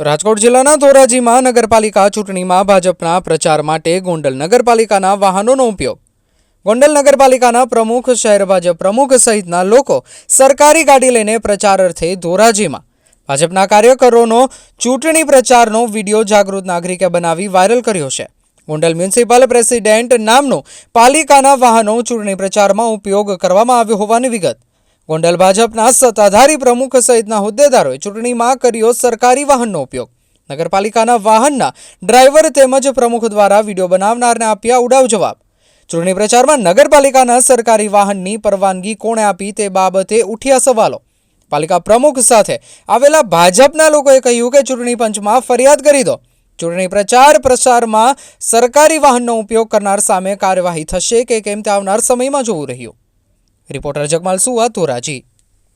રાજકોટ જિલ્લાના ધોરાજીમાં નગરપાલિકા ચૂંટણીમાં ભાજપના પ્રચાર માટે ગોંડલ નગરપાલિકાના વાહનોનો ઉપયોગ. ગોંડલ નગરપાલિકાના પ્રમુખ, શહેર ભાજપ પ્રમુખ સહિતના લોકો સરકારી ગાડી લઈને પ્રચાર અર્થે ધોરાજીમાં. ભાજપના કાર્યકરોનો ચૂંટણી પ્રચારનો વિડીયો જાગૃત નાગરિકે બનાવી વાયરલ કર્યો છે. ગોંડલ મ્યુનિસિપલ પ્રેસિડેન્ટ નામનું પાલિકાના વાહનો ચૂંટણી પ્રચારમાં ઉપયોગ કરવામાં આવ્યો હોવાની વિગત. ગોંડલ ભાજપના સત્તાધારી પ્રમુખ સહિતના હોદ્દેદારોએ ચૂંટણીમાં કર્યો સરકારી વાહનનો ઉપયોગ. નગરપાલિકાના વાહનના ડ્રાઈવર તેમજ પ્રમુખ દ્વારા વિડીયો બનાવનારને આપ્યા ઉડાવ જવાબ. ચૂંટણી પ્રચારમાં નગરપાલિકાના સરકારી વાહનની પરવાનગી કોણે આપી તે બાબતે ઉઠ્યા સવાલો. પાલિકા પ્રમુખ સાથે આવેલા ભાજપના લોકોએ કહ્યું કે ચૂંટણી પંચમાં ફરિયાદ કરી દો. ચૂંટણી પ્રચાર પ્રસારમાં સરકારી વાહનનો ઉપયોગ કરનાર સામે કાર્યવાહી થશે કે કેમ તે આવનાર સમયમાં જોવું રહ્યું. રિપોર્ટર જગમાલ સુવા, ધોરાજી.